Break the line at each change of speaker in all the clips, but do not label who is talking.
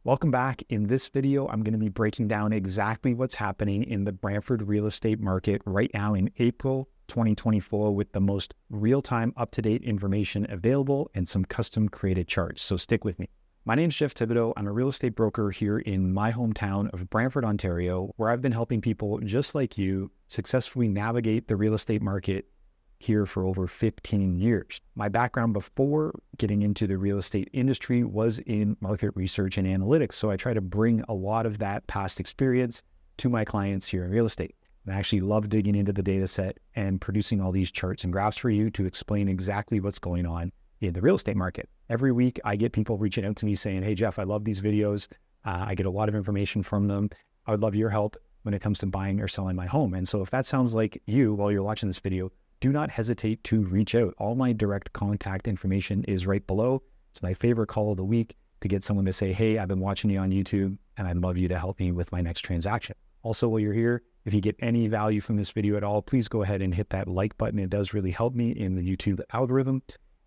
Welcome back. In this video, I'm going to be breaking down exactly what's happening in the Brantford real estate market right now in April 2024 with the most real-time, up-to-date information available and some custom created charts. So stick with me. My name is Thibodeau. I'm a real estate broker here in my hometown of Brantford, Ontario, where I've been helping people just like you successfully navigate the real estate market here for over 15 years. My background before getting into the real estate industry was in market research and analytics. So I try to bring a lot of that past experience to my clients here in real estate. I actually love digging into the data set and producing all these charts and graphs for you to explain exactly what's going on in the real estate market. Every week I get people reaching out to me saying, hey, Jeff, I love these videos. I get a lot of information from them. I would love your help when it comes to buying or selling my home. And so if that sounds like you while you're watching this video, do not hesitate to reach out. All my direct contact information is right below. It's my favorite call of the week to get someone to say, hey, I've been watching you on YouTube and I'd love you to help me with my next transaction. Also, while you're here, if you get any value from this video at all, please go ahead and hit that like button. It does really help me in the YouTube algorithm.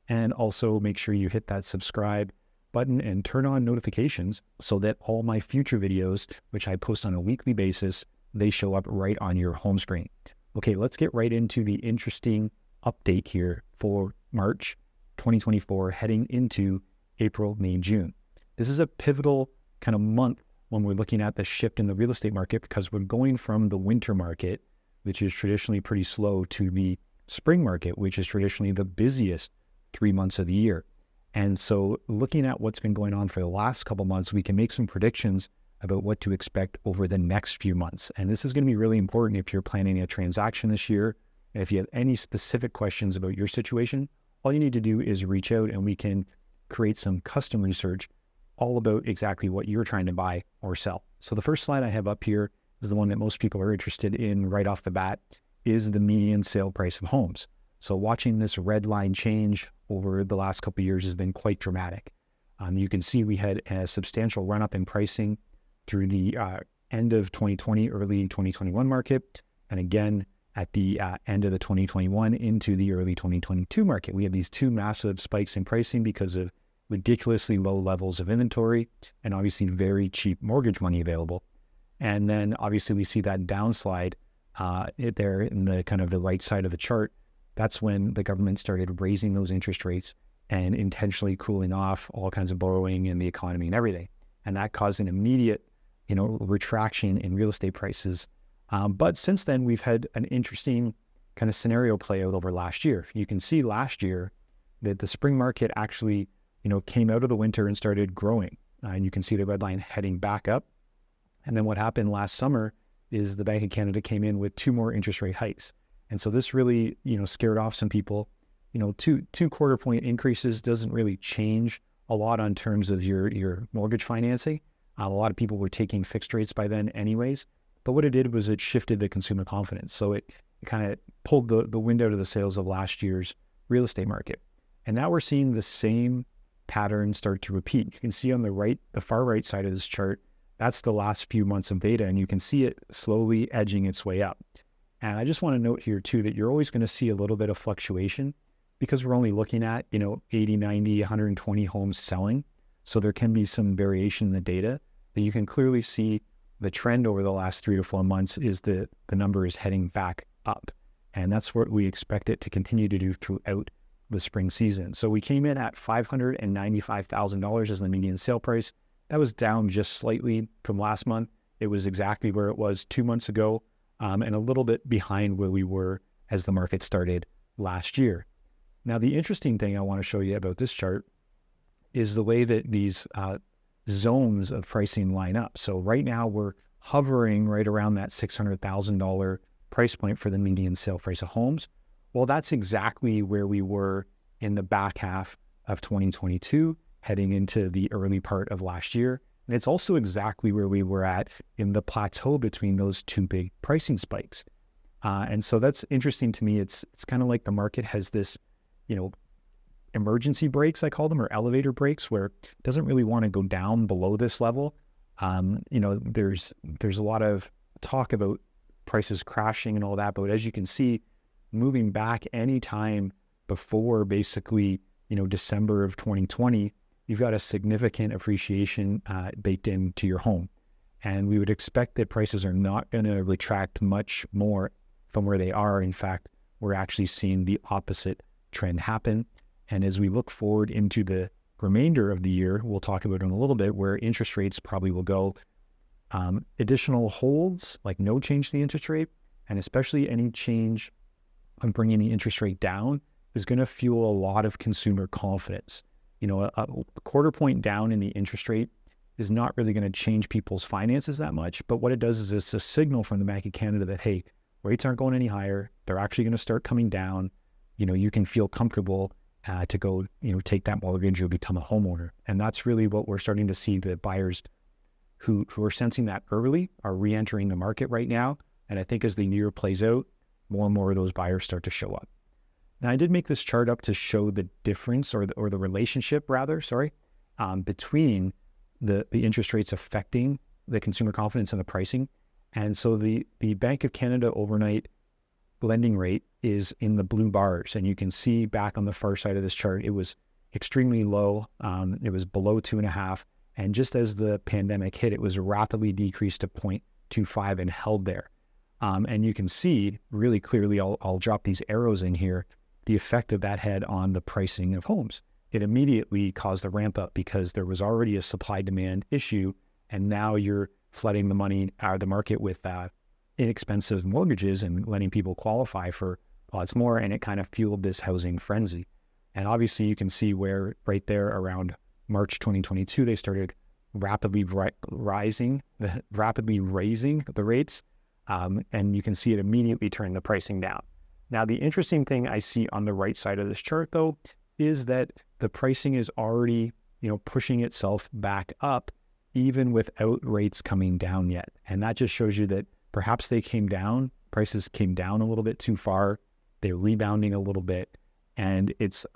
And also make sure you hit that subscribe button and turn on notifications so that all my future videos, which I post on a weekly basis, they show up right on your home screen. Okay, let's get right into the interesting update here for March 2024, heading into April, May, June. This is a pivotal kind of month when we're looking at the shift in the real estate market because we're going from the winter market, which is traditionally pretty slow, to the spring market, which is traditionally the busiest 3 months of the year. And so looking at what's been going on for the last couple months, we can make some predictions about what to expect over the next few months. And this is going to be really important if you're planning a transaction this year. And if you have any specific questions about your situation, all you need to do is reach out and we can create some custom research all about exactly what you're trying to buy or sell. So the first slide I have up here is the one that most people are interested in right off the bat, is the median sale price of homes. So watching this red line change over the last couple of years has been quite dramatic. You can see we had a substantial run up in pricing through the end of 2020, early 2021 market. And again, at the end of the 2021 into the early 2022 market, we have these two massive spikes in pricing because of ridiculously low levels of inventory and obviously very cheap mortgage money available. And then obviously we see that downslide there in the kind of the right side of the chart. That's when the government started raising those interest rates and intentionally cooling off all kinds of borrowing in the economy and everything. And that caused an immediate retraction in real estate prices. But since then, we've had an interesting kind of scenario play out over last year. You can see last year that the spring market actually, came out of the winter and started growing. And you can see the red line heading back up. And then what happened last summer is the Bank of Canada came in with 2 more interest rate hikes. And so this really, scared off some people. Two quarter point increases doesn't really change a lot on terms of your mortgage financing. A lot of people were taking fixed rates by then anyways, but what it did was it shifted the consumer confidence. So it kind of pulled the wind out of the sails of last year's real estate market. And now we're seeing the same pattern start to repeat. You can see on the far right side of this chart, that's the last few months of data, and you can see it slowly edging its way up. And I just want to note here too, that you're always going to see a little bit of fluctuation because we're only looking at, 80, 90, 120 homes selling. So there can be some variation in the data, but you can clearly see the trend over the last 3 to 4 months is that the number is heading back up. And that's what we expect it to continue to do throughout the spring season. So we came in at $595,000 as the median sale price. That was down just slightly from last month. It was exactly where it was 2 months ago, and a little bit behind where we were as the market started last year. Now, the interesting thing I want to show you about this chart is the way that these zones of pricing line up. So right now we're hovering right around that $600,000 price point for the median sale price of homes. Well, that's exactly where we were in the back half of 2022, heading into the early part of last year. And it's also exactly where we were at in the plateau between those two big pricing spikes. And so that's interesting to me. It's kind of like the market has this, emergency brakes, I call them, or elevator brakes, where it doesn't really want to go down below this level. There's a lot of talk about prices crashing and all that, but as you can see, moving back any time before basically, December of 2020, you've got a significant appreciation baked into your home. And we would expect that prices are not going to retract much more from where they are. In fact, we're actually seeing the opposite trend happen. And as we look forward into the remainder of the year, we'll talk about it in a little bit, where interest rates probably will go. Additional holds, like no change to the interest rate, and especially any change on bringing the interest rate down, is going to fuel a lot of consumer confidence. A quarter point down in the interest rate is not really going to change people's finances that much. But what it does is it's a signal from the Bank of Canada that, hey, rates aren't going any higher. They're actually going to start coming down. You can feel comfortable to go, take that mortgage or become a homeowner. And that's really what we're starting to see. The buyers who are sensing that early are re-entering the market right now. And I think as the year plays out, more and more of those buyers start to show up. Now, I did make this chart up to show the difference or the relationship between the interest rates affecting the consumer confidence and the pricing. And so the Bank of Canada overnight lending rate is in the blue bars. And you can see back on the far side of this chart, it was extremely low. It was below 2.5. And just as the pandemic hit, it was rapidly decreased to 0.25 and held there. And you can see really clearly, I'll drop these arrows in here, the effect of that had on the pricing of homes. It immediately caused a ramp up because there was already a supply-demand issue, and now you're flooding the money out of the market with inexpensive mortgages and letting people qualify for lots more, and it kind of fueled this housing frenzy. And obviously you can see where right there around March 2022, they started rapidly raising the rates, and you can see it immediately turn the pricing down. Now, the interesting thing I see on the right side of this chart, though, is that the pricing is already, pushing itself back up, even without rates coming down yet. And that just shows you that perhaps prices came down a little bit too far. They're rebounding a little bit. And it's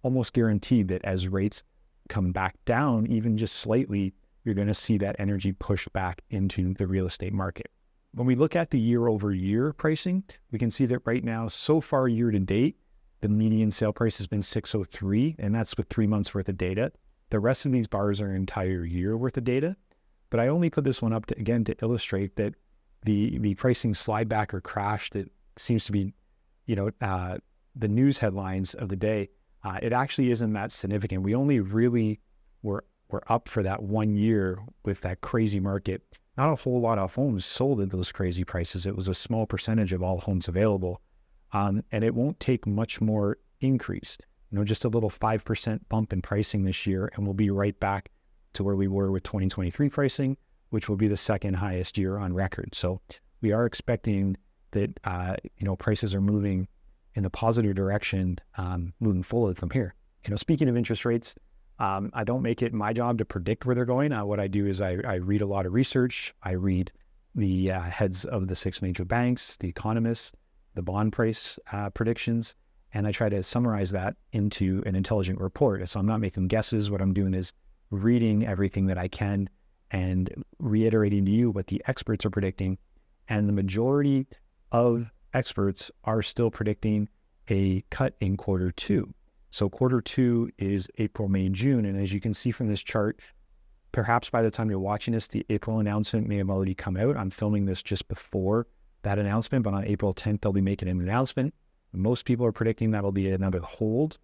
almost guaranteed that as rates come back down, even just slightly, you're going to see that energy push back into the real estate market. When we look at the year over year pricing, we can see that right now, so far year to date, the median sale price has been 603, and that's with 3 months worth of data. The rest of these bars are an entire year worth of data. But I only put this one up to illustrate that the pricing slide back or crash that seems to be, the news headlines of the day, it actually isn't that significant. We only really were up for that 1 year with that crazy market. Not a whole lot of homes sold at those crazy prices. It was a small percentage of all homes available. And it won't take much more increase, just a little 5% bump in pricing this year, and we'll be right back to where we were with 2023 pricing, which will be the second highest year on record. So we are expecting that, prices are moving in the positive direction, moving forward from here. Speaking of interest rates, I don't make it my job to predict where they're going. What I do is I read a lot of research. I read the heads of the 6 major banks, the economists, the bond price predictions, and I try to summarize that into an intelligent report. So I'm not making guesses. What I'm doing is reading everything that I can and reiterating to you what the experts are predicting. And the majority of experts are still predicting a cut in Q2. So Q2 is April, May, June. And as you can see from this chart, perhaps by the time you're watching this, the April announcement may have already come out. I'm filming this just before that announcement, but on April 10th, they'll be making an announcement. Most people are predicting that'll be another hold,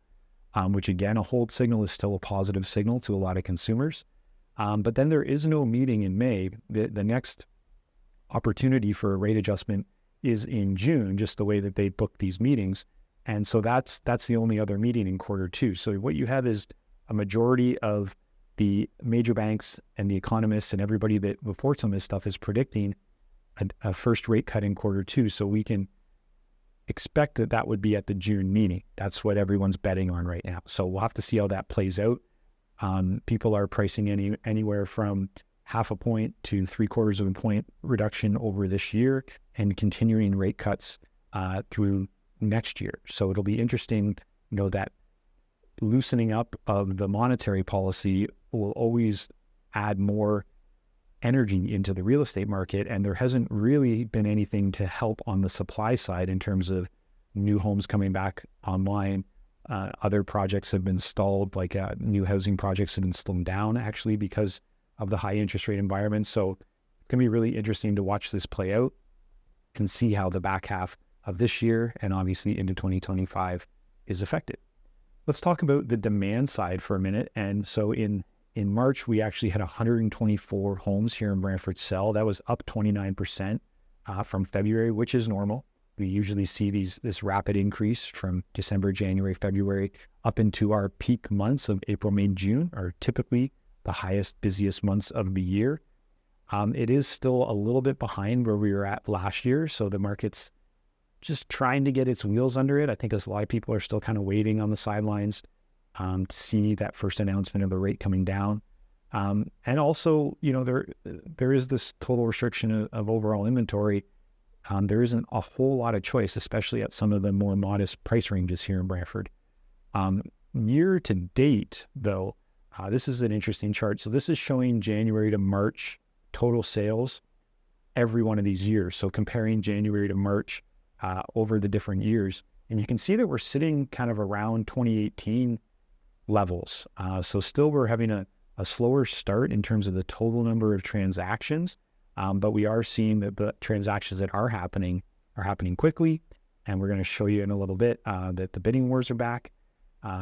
which again, a hold signal is still a positive signal to a lot of consumers. But then there is no meeting in May. The next opportunity for a rate adjustment is in June, just the way that they book these meetings. And so that's the only other meeting in Q2. So what you have is a majority of the major banks and the economists and everybody that reports on this stuff is predicting a first rate cut in Q2. So we can expect that would be at the June meeting. That's what everyone's betting on right now. So we'll have to see how that plays out. People are pricing anywhere from 0.5 point to 0.75 point reduction over this year and continuing rate cuts through next year. So it'll be interesting, that loosening up of the monetary policy will always add more energy into the real estate market. And there hasn't really been anything to help on the supply side in terms of new homes coming back online, Other projects have been stalled, like new housing projects have been slowed down actually because of the high interest rate environment. So it's going to be really interesting to watch this play out and see how the back half of this year and obviously into 2025 is affected. Let's talk about the demand side for a minute. And so in March, we actually had 124 homes here in Brantford sell. That was up 29% from February, which is normal. We usually see this rapid increase from December, January, February up into our peak months of April, May, June are typically the highest, busiest months of the year. It is still a little bit behind where we were at last year. So the market's just trying to get its wheels under it. I think as a lot of people are still kind of waiting on the sidelines to see that first announcement of the rate coming down. And also, there is this total restriction of overall inventory. There isn't a whole lot of choice, especially at some of the more modest price ranges here in Brantford. Year to date, though, this is an interesting chart. So this is showing January to March total sales every one of these years. So comparing January to March over the different years. And you can see that we're sitting kind of around 2018 levels. So still we're having a slower start in terms of the total number of transactions. But we are seeing that the transactions that are happening quickly. And we're going to show you in a little bit that the bidding wars are back.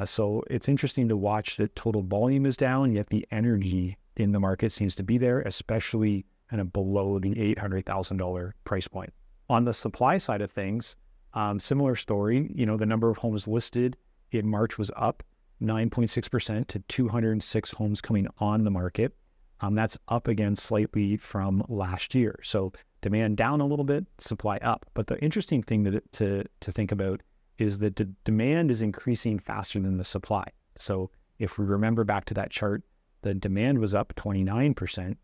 So it's interesting to watch that total volume is down, yet the energy in the market seems to be there, especially kind of below the $800,000 price point. On the supply side of things, similar story. The number of homes listed in March was up 9.6% to 206 homes coming on the market. That's up again slightly from last year. So demand down a little bit, supply up. But the interesting thing to think about is that the demand is increasing faster than the supply. So if we remember back to that chart, the demand was up 29%,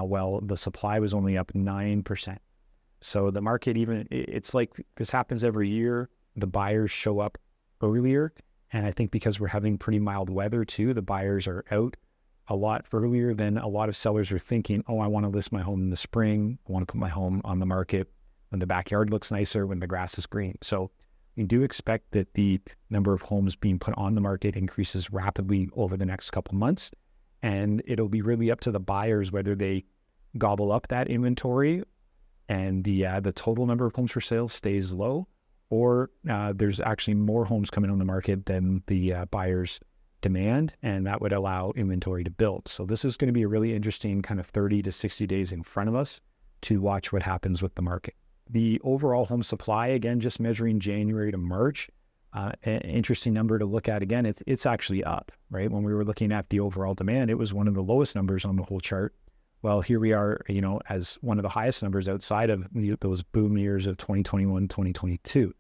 while the supply was only up 9%. So the market it's like this happens every year. The buyers show up earlier. And I think because we're having pretty mild weather too, the buyers are out a lot earlier than a lot of sellers are thinking, oh, I want to list my home in the spring. I want to put my home on the market when the backyard looks nicer, when the grass is green. So we do expect that the number of homes being put on the market increases rapidly over the next couple months. And it'll be really up to the buyers whether they gobble up that inventory and the total number of homes for sale stays low, or there's actually more homes coming on the market than the buyers demand, and that would allow inventory to build. So this is going to be a really interesting kind of 30 to 60 days in front of us to watch what happens with the market. The overall home supply, again, just measuring January to March, an interesting number to look at. Again, it's actually up, right? When we were looking at the overall demand, it was one of the lowest numbers on the whole chart. Well, here we are, as one of the highest numbers outside of those boom years of 2021, 2022.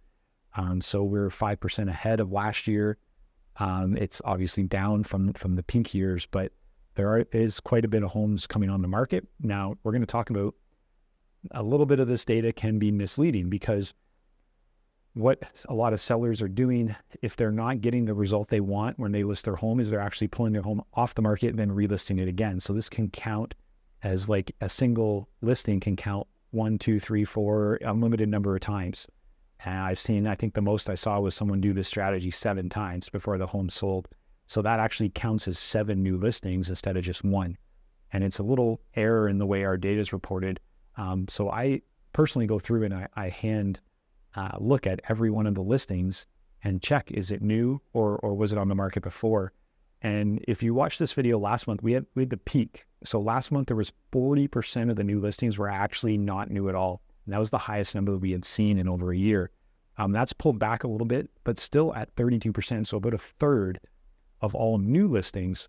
So we're 5% ahead of last year. It's obviously down from the peak years, but there is quite a bit of homes coming on the market. Now, we're going to talk about a little bit of this data can be misleading because what a lot of sellers are doing, if they're not getting the result they want when they list their home, is they're actually pulling their home off the market and then relisting it again. So this can count as like a single listing can count 1, 2, 3, 4, unlimited number of times. I think the most I saw was someone do this strategy 7 times before the home sold. So that actually counts as 7 new listings instead of just 1. And it's a little error in the way our data is reported. So I personally go through and I hand look at every one of the listings and check, is it new or was it on the market before? And if you watched this video last month, we had the peak. So last month there was 40% of the new listings were actually not new at all. And that was the highest number that we had seen in over a year. That's pulled back a little bit, but still at 32%. So about a third of all new listings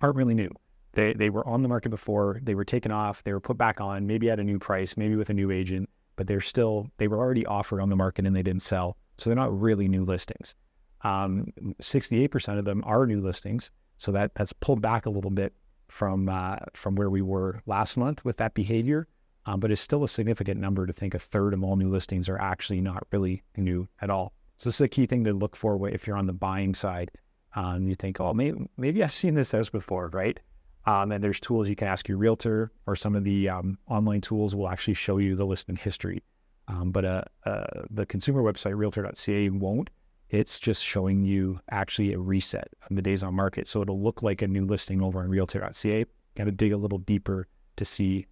aren't really new. They were on the market before, they were taken off, they were put back on, maybe at a new price, maybe with a new agent, but they were already offered on the market and they didn't sell. So they're not really new listings. 68% of them are new listings. So that's pulled back a little bit from where we were last month with that behavior. But it's still a significant number to think a third of all new listings are actually not really new at all. So this is a key thing to look for if you're on the buying side. You think, oh, maybe I've seen this house before, right? And there's tools you can ask your realtor, or some of the online tools will actually show you the listing history. But the consumer website, realtor.ca, won't. it's just showing you actually a reset of the days on market. So it'll look like a new listing over on realtor.ca. Got to dig a little deeper to see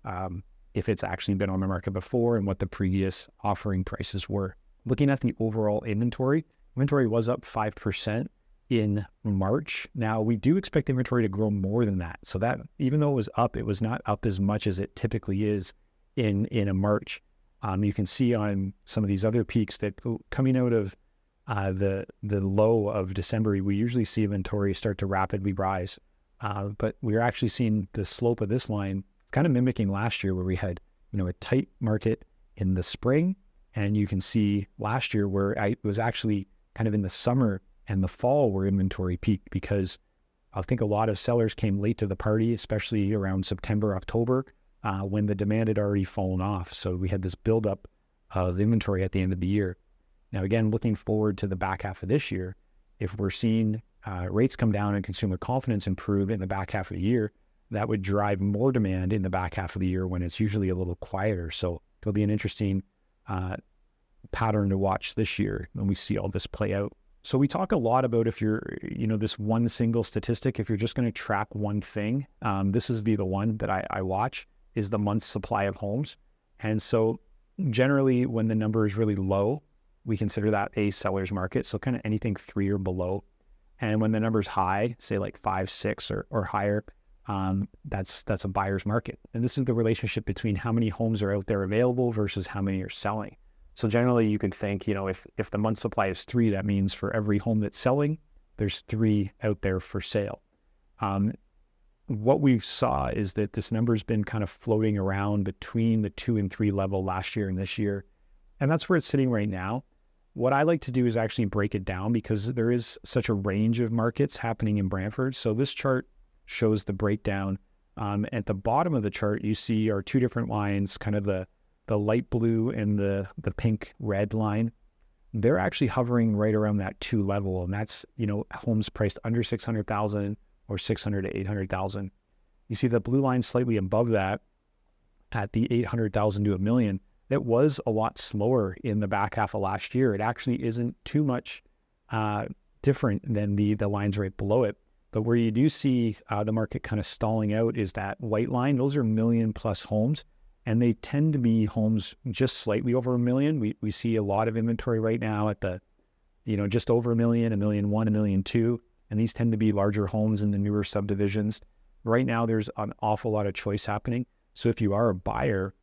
if it's actually been on the market before and what the previous offering prices were. Looking at the overall inventory was up 5% in March. Now, we do expect inventory to grow more than that. So that, even though it was up, it was not up as much as it typically is in a March. You can see on some of these other peaks that coming out of the low of December, we usually see inventory start to rapidly rise. But we're actually seeing the slope of this line. It's kind of mimicking last year where we had, a tight market in the spring. And you can see last year where it was actually kind of in the summer and the fall where inventory peaked, because I think a lot of sellers came late to the party, especially around September, October, when the demand had already fallen off. So we had this buildup of inventory at the end of the year. Now, again, looking forward to the back half of this year, if we're seeing rates come down and consumer confidence improve in the back half of the year, that would drive more demand in the back half of the year when it's usually a little quieter. So it'll be an interesting pattern to watch this year when we see all this play out. So we talk a lot about if you're, this one single statistic, if you're just going to track one thing, this is the one that I watch, is the month's supply of homes. And so generally when the number is really low, we consider that a seller's market. So kind of anything 3 or below. And when the number's high, say like 5, 6 or higher, that's a buyer's market. And this is the relationship between how many homes are out there available versus how many are selling. So generally you could think, if the month supply is 3, that means for every home that's selling, there's 3 out there for sale. What we saw is that this number's been kind of floating around between the 2 and 3 level last year and this year. And that's where it's sitting right now. What I like to do is actually break it down because there is such a range of markets happening in Brantford. So this chart shows the breakdown. At the bottom of the chart, you see our 2 different lines, kind of the light blue and the pink red line. They're actually hovering right around that 2 level. And that's, homes priced under 600,000 or 600 to 800,000. You see the blue line slightly above that at the 800,000 to $1 million. It was a lot slower in the back half of last year. It actually isn't too much different than the lines right below it. But where you do see the market kind of stalling out is that white line. Those are $1 million plus homes, and they tend to be homes just slightly over $1 million. We see a lot of inventory right now at the, just over $1 million, $1.1 million, $1.2 million, and these tend to be larger homes in the newer subdivisions. Right now, there's an awful lot of choice happening. So if you are a buyer,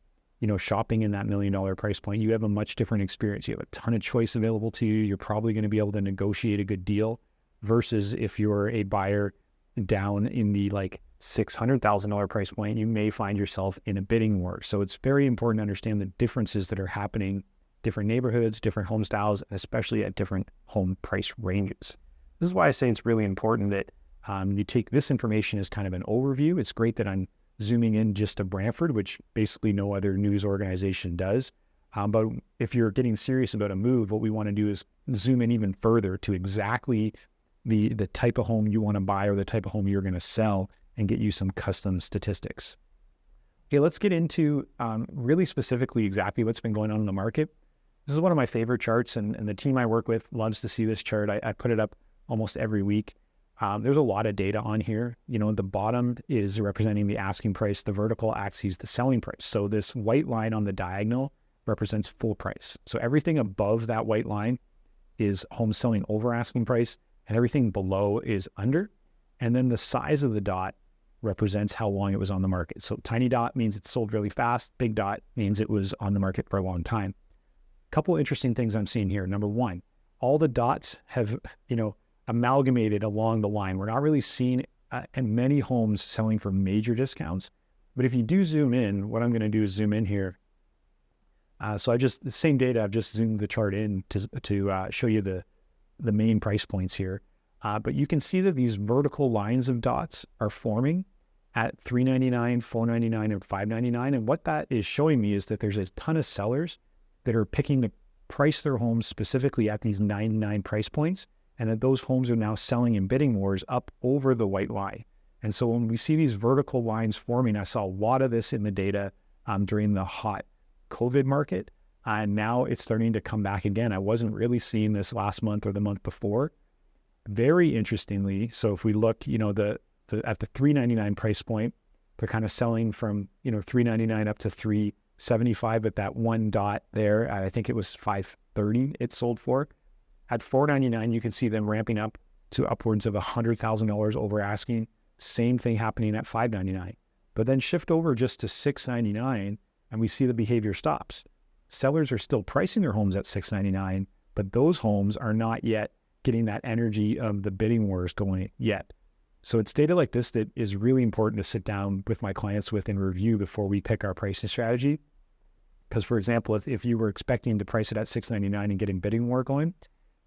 shopping in that $1 million price point, you have a much different experience. You have a ton of choice available to you. You're probably going to be able to negotiate a good deal versus if you're a buyer down in the like $600,000 price point, you may find yourself in a bidding war. So it's very important to understand the differences that are happening, different neighborhoods, different home styles, and especially at different home price ranges. This is why I say it's really important that you take this information as kind of an overview. It's great that I'm zooming in just to Brantford, which basically no other news organization does. But if you're getting serious about a move, what we want to do is zoom in even further to exactly the type of home you want to buy or the type of home you're going to sell and get you some custom statistics. Okay, let's get into really specifically exactly what's been going on in the market. This is one of my favorite charts, and the team I work with loves to see this chart. I put it up almost every week. There's a lot of data on here. The bottom is representing the asking price. The vertical axis, the selling price. So this white line on the diagonal represents full price. So everything above that white line is home selling over asking price, and everything below is under. And then the size of the dot represents how long it was on the market. So tiny dot means it sold really fast. Big dot means it was on the market for a long time. A couple interesting things I'm seeing here. Number one, all the dots have, amalgamated along the line. We're not really seeing many homes selling for major discounts. But if you do zoom in, what I'm going to do is zoom in here. So the same data, I've just zoomed the chart in to show you the main price points here. But you can see that these vertical lines of dots are forming at $399, $499, and $599. And what that is showing me is that there's a ton of sellers that are picking to price their homes specifically at these 99 price points, and that those homes are now selling in bidding wars up over the white line. And so when we see these vertical lines forming, I saw a lot of this in the data during the hot COVID market. And now it's starting to come back again. I wasn't really seeing this last month or the month before. Very interestingly, so if we look, at the $399 price point, they're kind of selling from, $399 up to $375 at that one dot there. I think it was $530 it sold for. At $499, you can see them ramping up to upwards of $100,000 over asking. Same thing happening at $599. But then shift over just to $699 and we see the behavior stops. Sellers are still pricing their homes at $699, but those homes are not yet getting that energy of the bidding wars going yet. So it's data like this that is really important to sit down with my clients with and review before we pick our pricing strategy. Because for example, if you were expecting to price it at $699 and getting bidding war going,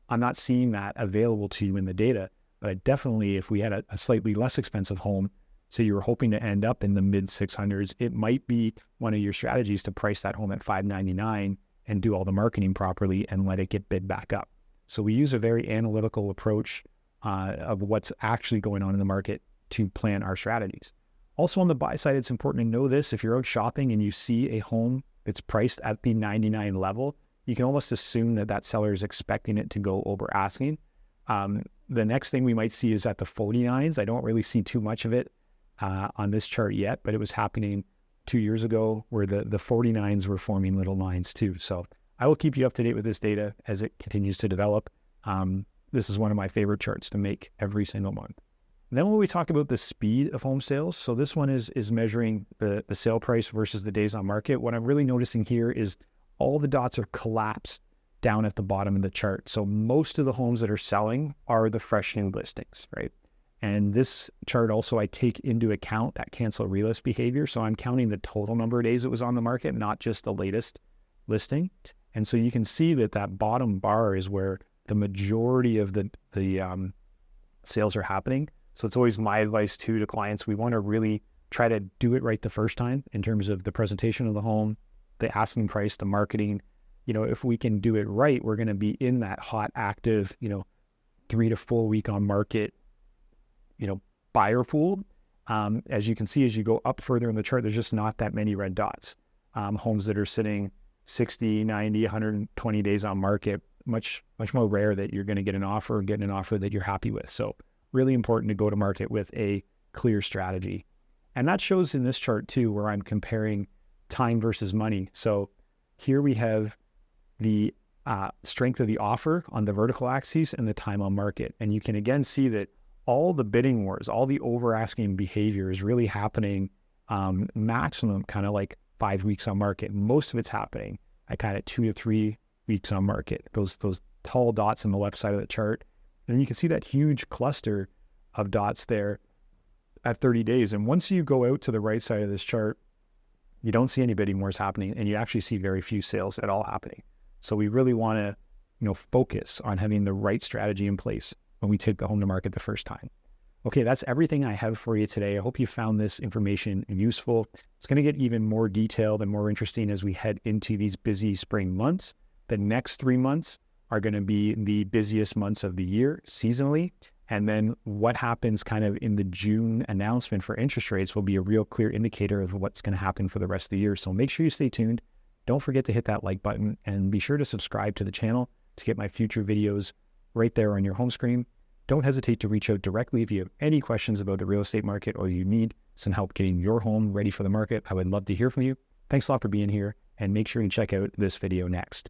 I'm not seeing that available to you in the data. But I definitely, if we had a slightly less expensive home, so you were hoping to end up in the mid 600s, it might be one of your strategies to price that home at $599 and do all the marketing properly and let it get bid back up. So we use a very analytical approach of what's actually going on in the market to plan our strategies. Also on the buy side, it's important to know this. If you're out shopping and you see a home that's priced at the 99 level, you can almost assume that that seller is expecting it to go over asking. The next thing we might see is at the 49s. I don't really see too much of it on this chart yet, but it was happening 2 years ago where the 49s were forming little lines too. So I will keep you up to date with this data as it continues to develop. This is one of my favorite charts to make every single month. And then when we talk about the speed of home sales, so this one is measuring the sale price versus the days on market. What I'm really noticing here is all the dots are collapsed down at the bottom of the chart. So most of the homes that are selling are the fresh new listings, right? And this chart also, I take into account that cancel relist behavior. So I'm counting the total number of days it was on the market, not just the latest listing. And so you can see that that bottom bar is where the majority of the sales are happening. So it's always my advice too to clients. We want to really try to do it right the first time in terms of the presentation of the home, the asking price, the marketing. If we can do it right, we're going to be in that hot, active, 3 to 4 week on market, buyer pool. As you can see, as you go up further in the chart, there's just not that many red dots. Homes that are sitting 60, 90, 120 days on market, much more rare that you're going to get an offer or get an offer that you're happy with. So really important to go to market with a clear strategy. And that shows in this chart too, where I'm comparing time versus money. So here we have the strength of the offer on the vertical axis and the time on market. And you can again see that all the bidding wars, all the over asking behavior is really happening maximum kind of like 5 weeks on market. Most of it's happening at kind of 2 to 3 weeks on market, those tall dots on the left side of the chart. And you can see that huge cluster of dots there at 30 days. And once you go out to the right side of this chart, you don't see any bidding wars happening and you actually see very few sales at all happening. So we really want to, focus on having the right strategy in place when we take the home to market the first time. Okay, that's everything I have for you today. I hope you found this information useful. It's going to get even more detailed and more interesting as we head into these busy spring months. The next 3 months are going to be the busiest months of the year seasonally. And then what happens kind of in the June announcement for interest rates will be a real clear indicator of what's going to happen for the rest of the year. So make sure you stay tuned. Don't forget to hit that like button and be sure to subscribe to the channel to get my future videos right there on your home screen. Don't hesitate to reach out directly if you have any questions about the real estate market or you need some help getting your home ready for the market. I would love to hear from you. Thanks a lot for being here and make sure you check out this video next.